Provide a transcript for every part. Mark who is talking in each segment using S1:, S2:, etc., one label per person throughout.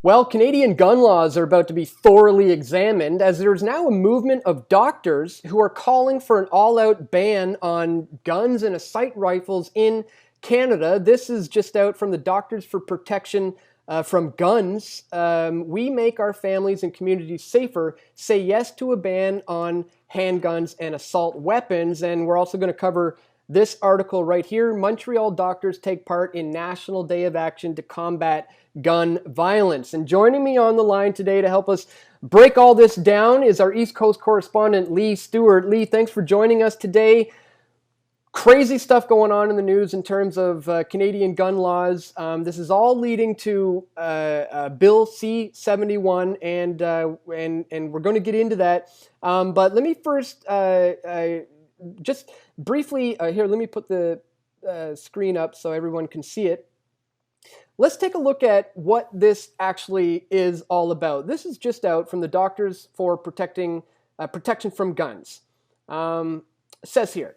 S1: Well, Canadian gun laws are about to be thoroughly examined as there's now a movement of doctors who are calling for an all-out ban on guns and assault rifles in Canada. This is just out from the Doctors for Protection from Guns. We make our families and communities safer. Say yes to a ban on handguns and assault weapons. And we're also going to cover this article right here. Montreal doctors take part in National Day of Action to combat gun violence. And joining me on the line today to help us break all this down is our East Coast correspondent, Leigh Stuart. Leigh, thanks for joining us today. Crazy stuff going on in the news in terms of Canadian gun laws. This is all leading to Bill C-71, and we're going to get into that. But let me first just briefly, here, let me put the screen up so everyone can see it. Let's take a look at what this actually is all about. This is just out from the Doctors for Protection from Guns. It says here,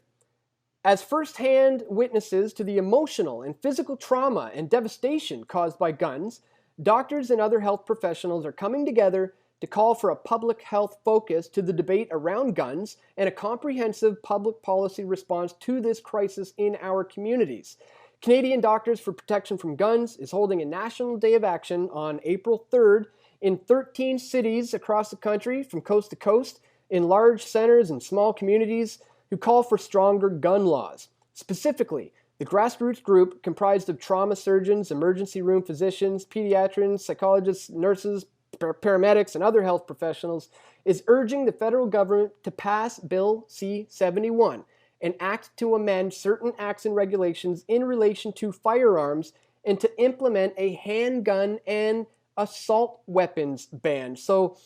S1: as first-hand witnesses to the emotional and physical trauma and devastation caused by guns, doctors and other health professionals are coming together to call for a public health focus to the debate around guns and a comprehensive public policy response to this crisis in our communities. Canadian Doctors for Protection from Guns is holding a National Day of Action on April 3rd in 13 cities across the country from coast to coast, in large centers and small communities, who call for stronger gun laws. Specifically, the grassroots group, comprised of trauma surgeons, emergency room physicians, pediatricians, psychologists, nurses, paramedics, and other health professionals, is urging the federal government to pass Bill C-71, an act to amend certain acts and regulations in relation to firearms and to implement a handgun and assault weapons ban. So,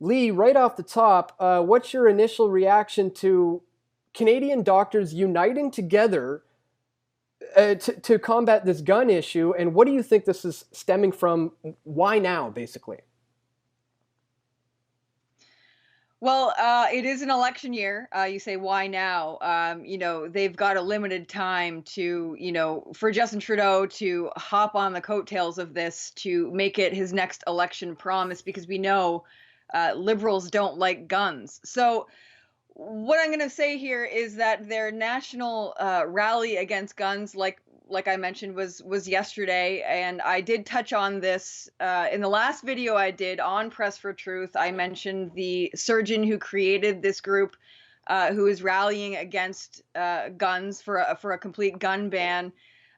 S1: Leigh, right off the top, what's your initial reaction to Canadian doctors uniting together to combat this gun issue, and what do you think this is stemming from? Why now, basically?
S2: Well, it is an election year. You say, why now? They've got a limited time to, for Justin Trudeau to hop on the coattails of this to make it his next election promise, because we know Liberals don't like guns. So what I'm going to say here is that their national rally against guns, like I mentioned, was yesterday, and I did touch on this in the last video I did on Press for Truth. I mentioned the surgeon who created this group, who is rallying against guns for a complete gun ban,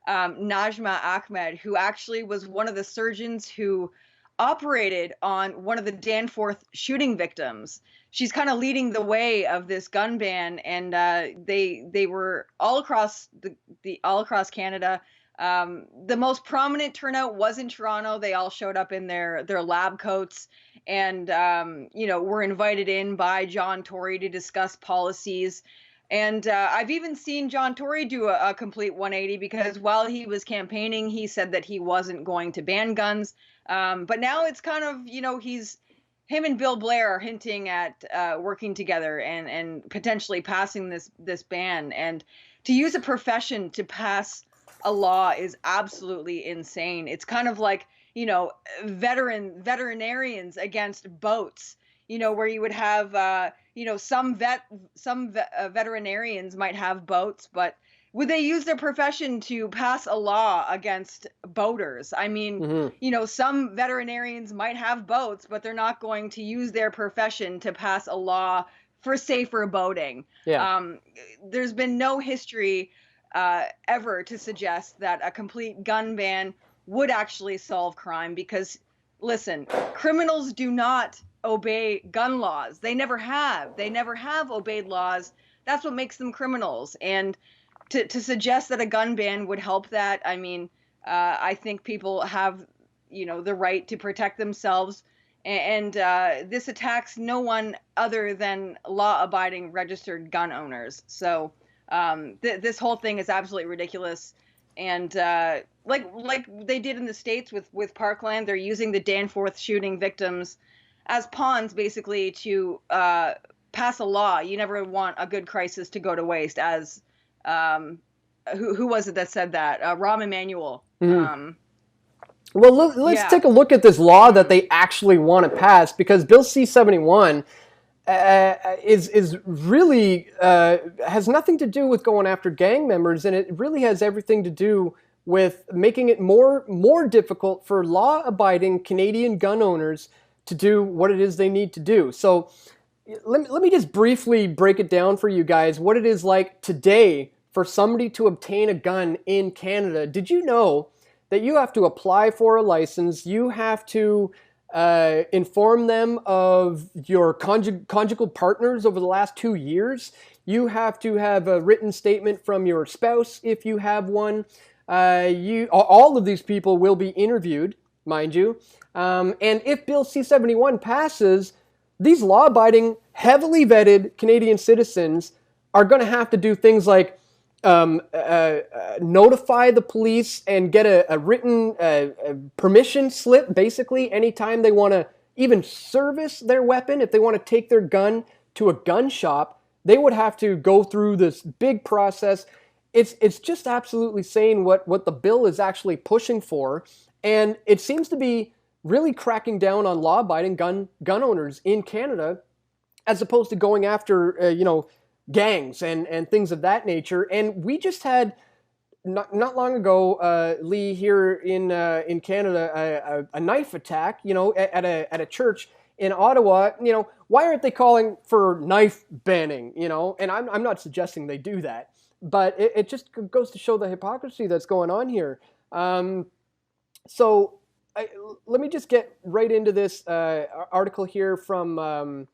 S2: Najma Ahmed, who actually was one of the surgeons who operated on one of the Danforth shooting victims. She's kind of leading the way of this gun ban, and they were all across all across Canada. The most prominent turnout was in Toronto. They all showed up in their lab coats, and were invited in by John Tory to discuss policies. And I've even seen John Tory do a complete 180, because while he was campaigning, he said that he wasn't going to ban guns. But now it's kind of, him and Bill Blair are hinting at working together and potentially passing this ban. And to use a profession to pass a law is absolutely insane. It's kind of like, veterinarians against boats, where you would have, some veterinarians might have boats, but would they use their profession to pass a law against boaters? I mean, some veterinarians might have boats, but they're not going to use their profession to pass a law for safer boating. Yeah. There's been no history ever to suggest that a complete gun ban would actually solve crime, because, listen, criminals do not obey gun laws. They never have. They never have obeyed laws. That's what makes them criminals. And to suggest that a gun ban would help that, I mean, I think people have, the right to protect themselves. And this attacks no one other than law-abiding registered gun owners. So this whole thing is absolutely ridiculous. And like they did in the States with Parkland, they're using the Danforth shooting victims as pawns, basically, to pass a law. You never want a good crisis to go to waste, as who was it that said that? Rahm Emanuel.
S1: Well, let's
S2: Yeah.
S1: take a look at this law that they actually want to pass, because Bill C-71 is really has nothing to do with going after gang members, and it really has everything to do with making it more difficult for law-abiding Canadian gun owners to do what it is they need to do. So let me just briefly break it down for you guys what it is like today for somebody to obtain a gun in Canada. Did you know that you have to apply for a license? You have to inform them of your conjugal partners over the last 2 years. You have to have a written statement from your spouse if you have one. All of these people will be interviewed, mind you. And if Bill C-71 passes, these law-abiding, heavily vetted Canadian citizens are going to have to do things like notify the police and get a written permission slip, basically, anytime they want to even service their weapon. If they want to take their gun to a gun shop, they would have to go through this big process. It's just absolutely saying what the bill is actually pushing for, and it seems to be really cracking down on law-abiding gun owners in Canada, as opposed to going after gangs and things of that nature. And we just had not long ago, Leigh, here in Canada, a knife attack, at a church in Ottawa. Why aren't they calling for knife banning? And I'm not suggesting they do that, but it just goes to show the hypocrisy that's going on here. So let me just get right into this article here from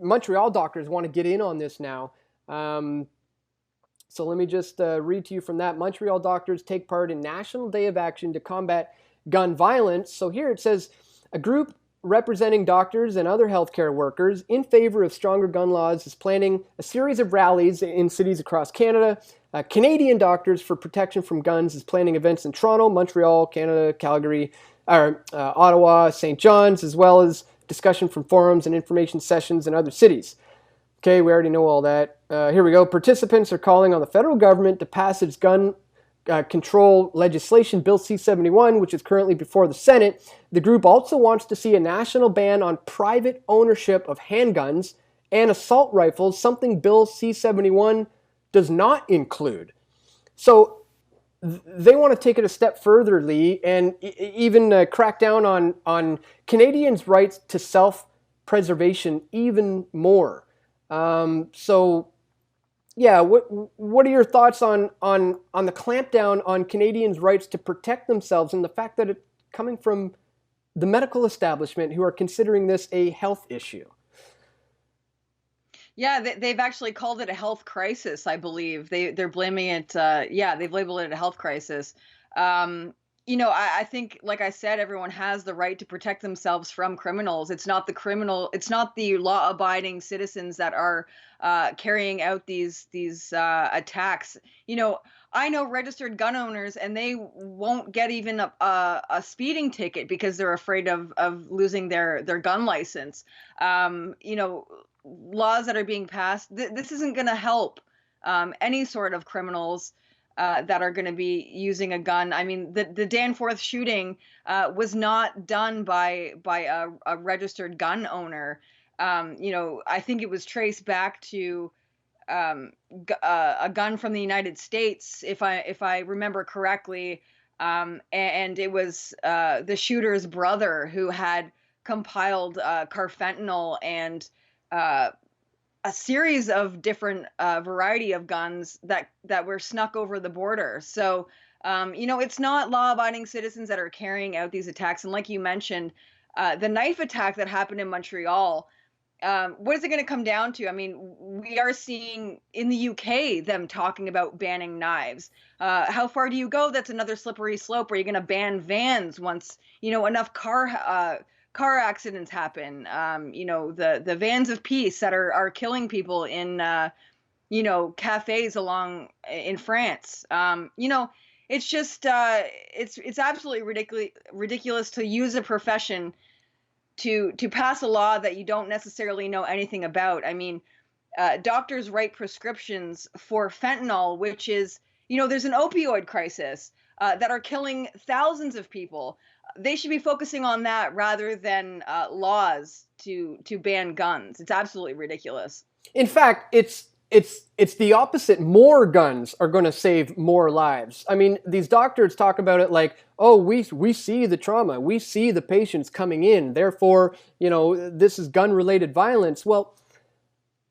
S1: Montreal doctors want to get in on this now. So let me just read to you from that. Montreal doctors take part in National Day of Action to combat gun violence. So here it says, a group representing doctors and other healthcare workers in favor of stronger gun laws is planning a series of rallies in cities across Canada. Canadian Doctors for Protection from Guns is planning events in Toronto, Montreal, Canada, Calgary, Ottawa, St. John's, as well as discussion from forums and information sessions in other cities. Okay, we already know all that. Here we go. Participants are calling on the federal government to pass its gun control legislation, Bill C-71, which is currently before the Senate. The group also wants to see a national ban on private ownership of handguns and assault rifles, something Bill C-71 does not include. So they want to take it a step further, Leigh, and even crack down on Canadians' rights to self-preservation even more. So, yeah, what are your thoughts on the clampdown on Canadians' rights to protect themselves, and the fact that it's coming from the medical establishment who are considering this a health issue?
S2: Yeah, they've actually called it a health crisis, I believe. They're blaming it. Yeah, they've labeled it a health crisis. I think, like I said, everyone has the right to protect themselves from criminals. It's not the law-abiding citizens that are carrying out these attacks. I know registered gun owners, and they won't get even a speeding ticket because they're afraid of losing their gun license. Laws that are being passed, this isn't going to help any sort of criminals that are going to be using a gun. I mean, the Danforth shooting was not done by a registered gun owner. I think it was traced back to a gun from the United States, if I remember correctly, and it was the shooter's brother who had compiled carfentanil and a series of different variety of guns that were snuck over the border. So, it's not law-abiding citizens that are carrying out these attacks. And like you mentioned, the knife attack that happened in Montreal, what is it going to come down to? I mean, we are seeing in the UK them talking about banning knives. How far do you go? That's another slippery slope. Are you going to ban vans once, enough car accidents happen? The vans of peace that are killing people in cafes along in France. It's just it's absolutely ridiculous to use a profession to pass a law that you don't necessarily know anything about. I mean, doctors write prescriptions for fentanyl, which is, there's an opioid crisis. that are killing thousands of people. They should be focusing on that rather than laws to ban guns. It's absolutely ridiculous.
S1: In fact, it's the opposite. More guns are going to save more lives. I mean, these doctors talk about it like, oh, we see the trauma, we see the patients coming in, therefore, this is gun-related violence. Well,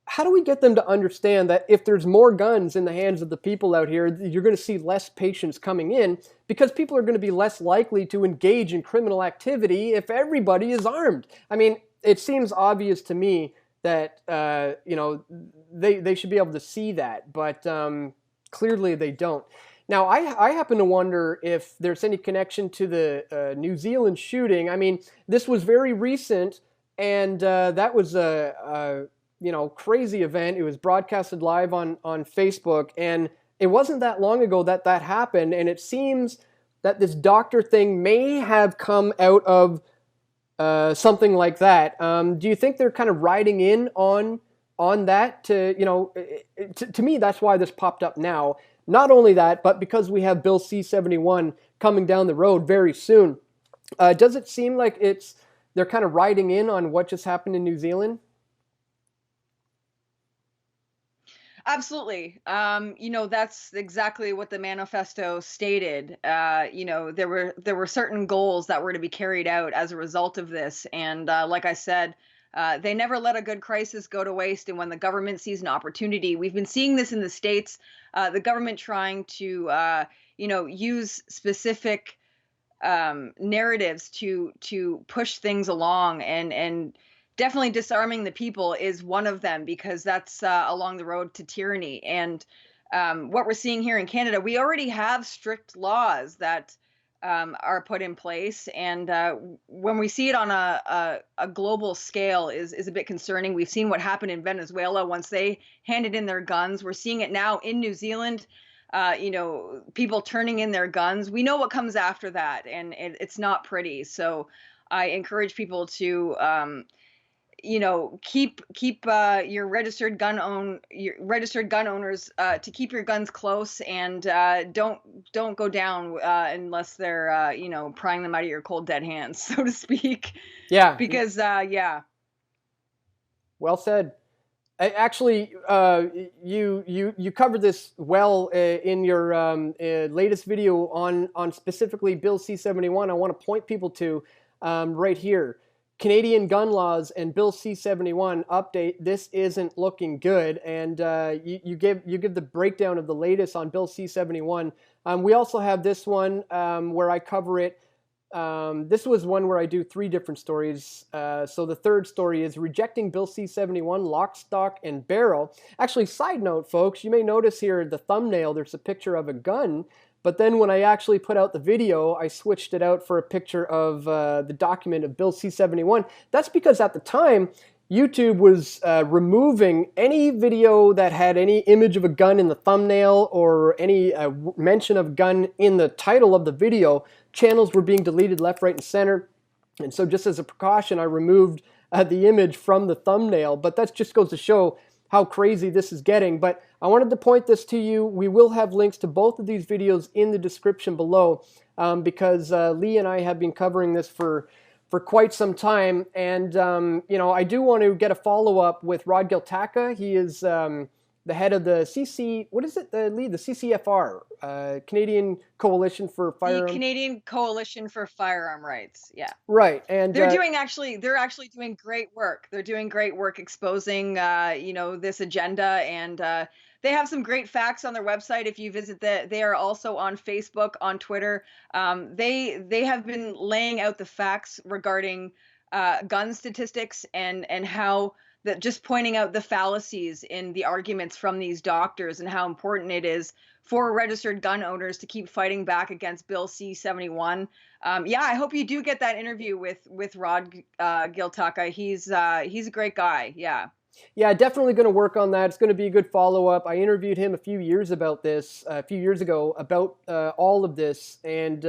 S1: how do we get them to understand that if there's more guns in the hands of the people out here, you're going to see less patients coming in, because people are going to be less likely to engage in criminal activity if everybody is armed? I mean, it seems obvious to me that they should be able to see that, but clearly they don't. Now, I happen to wonder if there's any connection to the New Zealand shooting. I mean, this was very recent, and that was a crazy event. It was broadcasted live on Facebook, and it wasn't that long ago that happened, and it seems that this doctor thing may have come out of something like that. Do you think they're kind of riding in on that? To me, that's why this popped up now. Not only that, but because we have Bill C-71 coming down the road very soon. Does it seem like they're kind of riding in on what just happened in New Zealand?
S2: Absolutely. That's exactly what the manifesto stated. There were certain goals that were to be carried out as a result of this, and like I said, they never let a good crisis go to waste. And when the government sees an opportunity, we've been seeing this in the States, the government trying to use specific narratives to push things along, and definitely disarming the people is one of them, because that's along the road to tyranny. And what we're seeing here in Canada, we already have strict laws that are put in place, and when we see it on a global scale is a bit concerning. We've seen what happened in Venezuela once they handed in their guns. We're seeing it now in New Zealand. People turning in their guns. We know what comes after that, and it's not pretty. So I encourage people to keep your registered gun owners to keep your guns close, and don't go down unless they're prying them out of your cold dead hands, so to speak.
S1: Yeah.
S2: Because yeah.
S1: Well said. Actually, you covered this well in your latest video on specifically Bill C-71. I want to point people to right here. Canadian gun laws and Bill C-71 update. This isn't looking good, and you give the breakdown of the latest on Bill C-71. We also have this one where I cover it. This was one where I do 3 different stories. So the third story is rejecting Bill C-71, lock, stock, and barrel. Actually, side note, folks, you may notice here the thumbnail, there's a picture of a gun. But then when I actually put out the video, I switched it out for a picture of the document of Bill C-71. That's because at the time, YouTube was removing any video that had any image of a gun in the thumbnail or any mention of gun in the title of the video. Channels were being deleted left, right, and center. And so just as a precaution, I removed the image from the thumbnail. But that just goes to show how crazy this is getting. But I wanted to point this to you. We will have links to both of these videos in the description below because Leigh and I have been covering this for quite some time. And, I do want to get a follow-up with Rod Giltaca. He is the head of the the CCFR, Canadian Coalition for Firearm.
S2: The Canadian Coalition for Firearm Rights, yeah.
S1: Right, and
S2: they're actually doing great work. They're doing great work exposing, this agenda, and they have some great facts on their website. If you visit they are also on Facebook, on Twitter. They have been laying out the facts regarding gun statistics and how that, just pointing out the fallacies in the arguments from these doctors and how important it is for registered gun owners to keep fighting back against Bill C-71. I hope you do get that interview with Rod Giltaca. He's a great guy. Yeah.
S1: Yeah, definitely going to work on that. It's going to be a good follow-up. I interviewed him a few years ago about all of this, and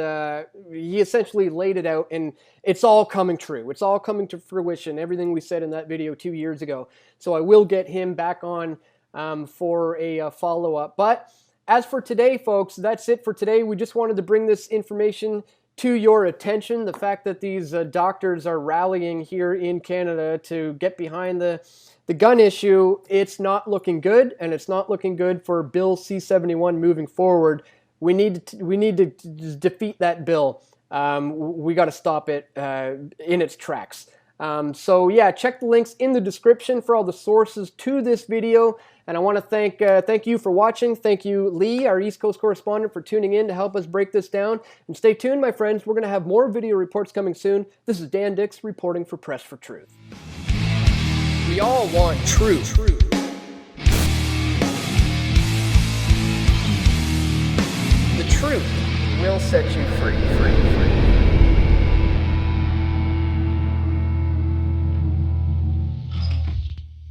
S1: he essentially laid it out, and it's all coming true. It's all coming to fruition, everything we said in that video 2 years ago. So I will get him back on for a follow-up. But As for today, folks, that's it for today. We just wanted to bring this information to your attention. The fact that these doctors are rallying here in Canada to get behind the gun issue, it's not looking good, and it's not looking good for Bill C-71 moving forward. We need to defeat that bill. We got to stop it in its tracks. So yeah, check the links in the description for all the sources to this video. And I want to thank you for watching. Thank you, Leigh, our East Coast correspondent, for tuning in to help us break this down. And stay tuned, my friends. We're going to have more video reports coming soon. This is Dan Dix reporting for Press for Truth. We all want truth. The truth will set you free.